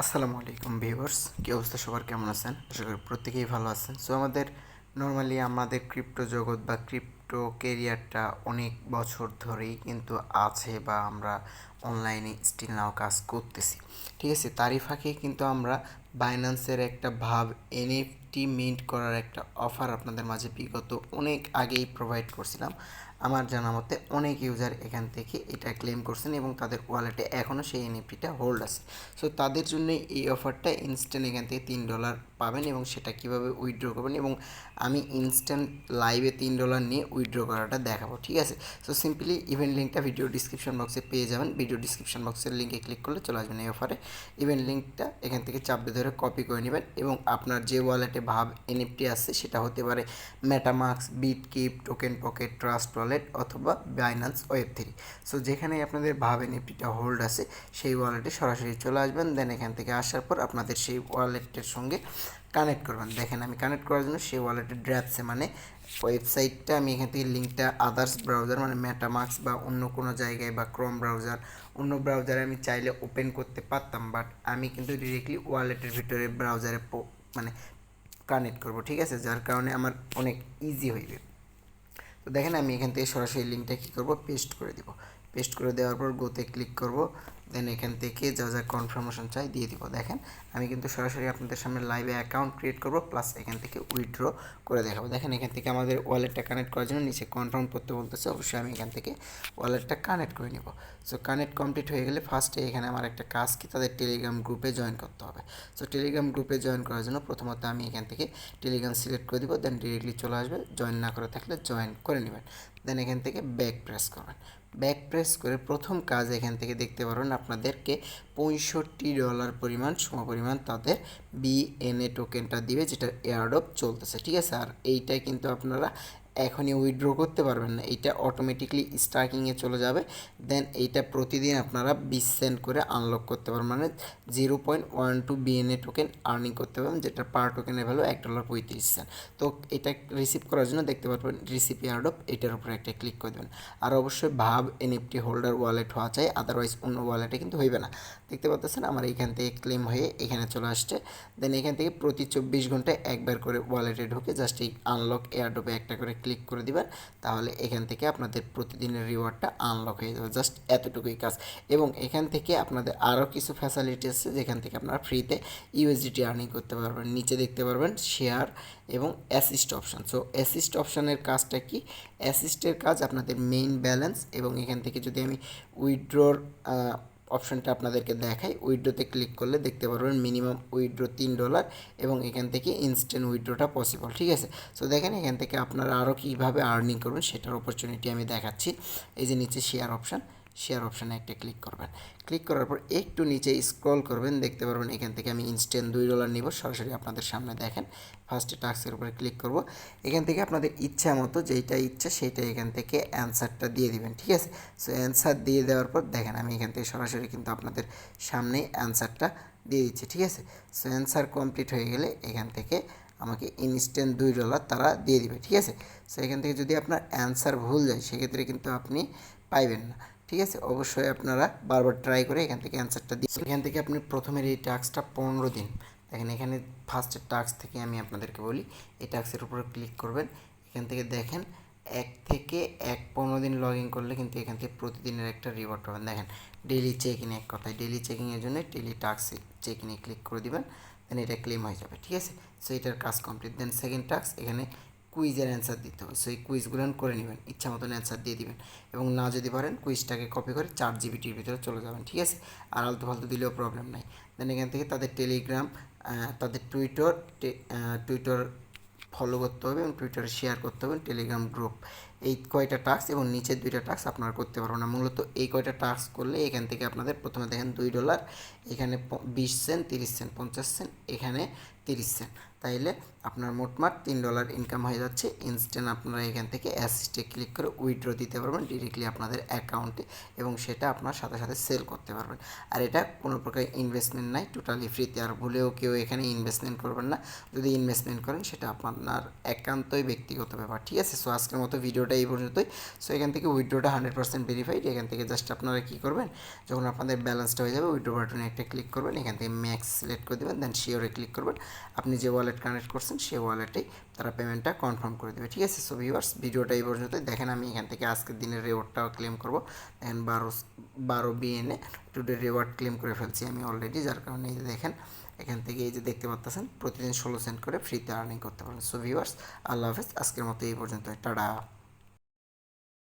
আসসালামু আলাইকুম ভিউয়ার্স, কী অবস্থা সবার, কেমন আছেন? আশা করি প্রত্যেকেই ভালো আছেন। সো নর্মালি আমাদের ক্রিপ্টো জগৎ বা ক্রিপ্টো কেরিয়ারটা অনেক বছর ধরেই কিন্তু আছে বা আমরা অনলাইনে স্টিল নাও কাজ করতেছি। ঠিক আছে, তারই ফাঁকে কিন্তু আমরা বাইন্যান্সের একটা এনএফটি মিন্ট করার একটা অফার আপনাদের মাঝে বিগত অনেক আগেই প্রোভাইড করছিলাম। আমার জানা মতে অনেক ইউজার এখান থেকে এটা ক্লেম করছেন এবং তাদের ওয়ালেটে এখনও সেই এনএফটিটা হোল্ড আছে। সো তাদের জন্য এই অফারটা ইনস্ট্যান্ট এখান থেকে $3 পাবেন এবং সেটা কীভাবে উইথড্র করবেন এবং আমি ইনস্ট্যান্ট লাইভে $3 নিয়ে উইথড্র করাটা দেখাবো। ঠিক আছে, সো সিম্পলি ইভেন্ট লিঙ্কটা ভিডিও ডিসক্রিপশন বক্সে পেয়ে যাবেন। ভিডিও ডিসক্রিপশন বক্সের লিঙ্কে ক্লিক করলে চলে আসবেন এই অফারে। ইভেন্ট লিঙ্কটা এখান থেকে চাপে ধরে কপি করে নেবেন এবং আপনার যে ওয়ালেটে এনএফটি আছে সেটা হতে পারে MetaMask, BitKeep, token pocket, trust wallet অথবা বাইন্যান্স ওয়েব3। সো যেখানেই আপনাদের এনএফটিটা হোল্ড আছে সেই ওয়ালেটে সরাসরি চলে আসবেন। দেন এখান থেকে আসার পর আপনাদের সেই ওয়ালেটের সঙ্গে কানেক্ট করবেন। দেখেন আমি কানেক্ট করার জন্য সেই ওয়ালেটের ড্র্যাপসে ওয়েবসাইটটা আমি এখান থেকে লিঙ্কটা আদার্স ব্রাউজার মেটামাস্ক বা অন্য কোনো জায়গায় বা ক্রোম ব্রাউজার অন্য ব্রাউজারে আমি চাইলে ওপেন করতে পারতাম, বাট আমি কিন্তু ডিরেক্টলি ওয়ালেটের ভিতরে ব্রাউজারে কানেক্ট করব। ঠিক আছে, যার কারণে আমার অনেক ইজি হইবে। তো দেখেন আমি এখান থেকে সরাসরি লিঙ্কটা কী করব, পেস্ট করে দিব। পেস্ট করে দেওয়ার পর গোতে ক্লিক করব। দেন এখান থেকে যা যা কনফার্মেশন চাই দিয়ে দিব। দেখেন আমি কিন্তু সরাসরি আপনাদের সামনে লাইভে অ্যাকাউন্ট ক্রিয়েট করব, প্লাস এখান থেকে উইথড্র করে দেখাবো। দেখেন এখান থেকে আমাদের ওয়ালেটটা কানেক্ট করার জন্য নিচে কনফার্ম করতে বলতেছে, অবশ্যই আমি এখান থেকে ওয়ালেটটা কানেক্ট করে নেব। সো কানেক্ট কমপ্লিট হয়ে গেলে ফার্স্টে এখানে আমার একটা কাজ কি, তাদের টেলিগ্রাম গ্রুপে জয়েন করতে হবে। সো টেলিগ্রাম গ্রুপে জয়েন করার জন্য প্রথমত আমি এখান থেকে টেলিগ্রাম সিলেক্ট করে দিব। দেন ডিরেক্টলি চলে আসবে, জয়েন না করে থাকলে জয়েন করে নেবেন। দেন এখান থেকে ব্যাক প্রেস করবেন। ব্যাক প্রেস করে প্রথম কাজ এখান থেকে দেখতে পারবেন আপনাদেরকে $65 পরিমাণ সমপরিমাণ তাদের বিএনএ টোকেনটা দিবে, যেটা এয়ারড্রপ চলতেছে। ঠিক আছে, আর এইটাই কিন্তু আপনারা এখনই উইথড্র করতে পারবেন না, এইটা অটোমেটিকলি স্টার্কিংয়ে চলে যাবে। দেন এইটা প্রতিদিন আপনারা 20 সেন্ট করে আনলক করতে পারবেন, মানে 0.12 বিএনএ টোকেন আর্নিং করতে পারবেন, যেটা পার টোকেনের ভ্যালু $1.35। তো এটা রিসিভ করার জন্য দেখতে পারবেন রিসিভ এয়ারড্রপ, এটার উপরে একটা ক্লিক করে দেবেন। আর অবশ্যই এনএফটি হোল্ডার ওয়ালেট হওয়া চাই, আদারওয়াইজ অন্য ওয়ালেটে কিন্তু হইবে না। দেখতে পাচ্ছেন আমার এখান থেকে ক্লেম হয়ে এখানে চলে আসছে। দেন এখান থেকে প্রতি 24 ঘন্টায় একবার করে ওয়ালেটে ঢুকে জাস্ট এই আনলক এয়ারড্রপে একটা করে ক্লিক করে দিবেন, তাহলে এখান থেকে আপনাদের প্রতিদিনের রিওয়ার্ডটা আনলক হয়ে যাবে। জাস্ট এতটুকুই কাজ। এবং এখান থেকে আপনাদের আরও কিছু ফ্যাসিলিটি আছে যেখান থেকে আপনারা ফ্রিতে ইউএসডিটি আর্নিং করতে পারবেন। নিচে দেখতে পারবেন শেয়ার এবং অ্যাসিস্ট অপশান। সো অ্যাসিস্ট অপশানের কাজটা কি, অ্যাসিস্টের কাজ আপনাদের মেইন ব্যালেন্স এবং এখান থেকে যদি আমি উইথড্রোর অপশানটা আপনাদেরকে দেখাই, উইথড্রোতে ক্লিক করলে দেখতে পারবেন মিনিমাম উইথড্রো $3 এবং এখান থেকে ইনস্ট্যান্ট উইথড্রোটা পসিবল। ঠিক আছে, সো দেখেন এখান থেকে আপনারা আরও কীভাবে আর্নিং করবেন সেটার অপরচুনিটি আমি দেখাচ্ছি। এই যে নিচে শেয়ার অপশানে একটা ক্লিক করবেন। ক্লিক করার পর একটু নিচে স্ক্রল করবেন, দেখতে পারবেন এখান থেকে আমি ইনস্ট্যান্ট $2 নিব। সরাসরি আপনাদের সামনে দেখেন ফার্স্টে টাস্কের উপরে ক্লিক করব। এখান থেকে আপনাদের ইচ্ছা মতো যেইটা ইচ্ছা সেইটা এখান থেকে অ্যান্সারটা দিয়ে দিবেন। ঠিক আছে, সো অ্যান্সার দিয়ে দেওয়ার পর দেখেন আমি এখান থেকে সরাসরি কিন্তু আপনাদের সামনেই অ্যান্সারটা দিয়ে দিচ্ছি। ঠিক আছে, সো অ্যান্সার কমপ্লিট হয়ে গেলে এখান থেকে আমাকে ইনস্ট্যান্ট $2 তারা দিয়ে দিবে। ঠিক আছে, সো এখান থেকে যদি আপনার অ্যান্সার ভুল যায় সেক্ষেত্রে কিন্তু আপনি পাইবেন না। ঠিক আছে, অবশ্যই আপনারা বারবার ট্রাই করে এখান থেকে অ্যান্সারটা দিই। এখান থেকে আপনি প্রথমের এই টাস্কটা 15 দিন, দেখেন এখানে ফার্স্টের টাস্ক থেকে আমি আপনাদেরকে বলি, এই টাস্কের উপরে ক্লিক করবেন। এখান থেকে দেখেন 15 দিন লগ ইন করলে কিন্তু এখান থেকে প্রতিদিনের একটা রিওয়ার্ড পাবেন। দেখেন ডেইলি চেক ইন, এক কথায় ডেইলি চেকিংয়ের জন্য ডেইলি টাস্ক চেক ইনে ক্লিক করে দিবেন, দেন এটা ক্লেম হয়ে যাবে। ঠিক আছে, সো এটার কাজ কমপ্লিট। দেন সেকেন্ড টাস্ক, এখানে কুইজের অ্যান্সার দিতে হবে। সো এই কুইজগুলো করে নেবেন, ইচ্ছা মতন অ্যান্সার দিয়ে দিবেন এবং না যদি পারেন কুইজটাকে কপি করে ChatGPTর ভিতরে চলে যাবেন। ঠিক আছে, আর আলতু ফালতু দিলেও প্রবলেম নাই। দেন এখান থেকে তাদের টেলিগ্রাম, তাদের টুইটার ফলো করতে হবে এবং টুইটারে শেয়ার করতে হবে, টেলিগ্রাম গ্রুপ, এই কয়টা টাস্ক এবং নিচের 2টা টাস্ক আপনারা করতে পারবেন না। মূলত এই কয়টা টাস্ক করলে এখান থেকে আপনাদের প্রথমে দেখেন $2, এখানে 20 সেন্ট, 30 সেন্ট, 50 সেন্ট, এখানে 30 সেন্ট, তাইলে আপনার মোটমাট $3 ইনকাম হয়ে যাচ্ছে। ইনস্ট্যান্ট আপনারা এখান থেকে অ্যাসিস্টে ক্লিক করে উইথড্র দিতে পারবেন ডিরেক্টলি আপনাদের অ্যাকাউন্টে এবং সেটা আপনার সাথে সাথে সেল করতে পারবেন। আর এটা কোনো প্রকার ইনভেস্টমেন্ট নাই, টোটালি ফ্রিতে। আর ভুলেও কেউ এখানে ইনভেস্টমেন্ট করবেন না, যদি ইনভেস্টমেন্ট করেন সেটা আপনার একান্তই ব্যক্তিগত ব্যাপার। ঠিক আছে, সো আজকের মতো ভিডিওটা এই পর্যন্তই। সো এখান থেকে উইথড্রটা 100% ভেরিফাইড। এখান থেকে জাস্ট আপনারা কী করবেন, যখন আপনাদের ব্যালেন্সটা হয়ে যাবে উইথড্র বাটনে একটা ক্লিক করবেন, এখান থেকে ম্যাক্স সিলেক্ট করে দেবেন, দেন শিওরে ক্লিক করবেন। আপনি যে ওয়ালেট কানেক্ট করছেন সেই ওয়ালেটেই তারা পেমেন্টটা কনফার্ম করে দেবে, ঠিক আছে। সো ভিউয়ার্স, ভিডিওটা এই পর্যন্তই। দেখেন আমি এখান থেকে আজকের দিনের রিওয়ার্ডটাও ক্লেম করবো। দেখেন 12 বিএনএ টুডে রিওয়ার্ড ক্লেম করে ফেলছি আমি অলরেডি, যার কারণে এই যে দেখেন এখান থেকে এই যে দেখতে পাচ্ছেন প্রতিদিন 16 সেন্ট করে ফ্রিতে আর্নিং করতে পারেন। সো ভিউয়ার্স, আল্লাহ হাফেজ, আজকের মতো এই পর্যন্ত, টাটা।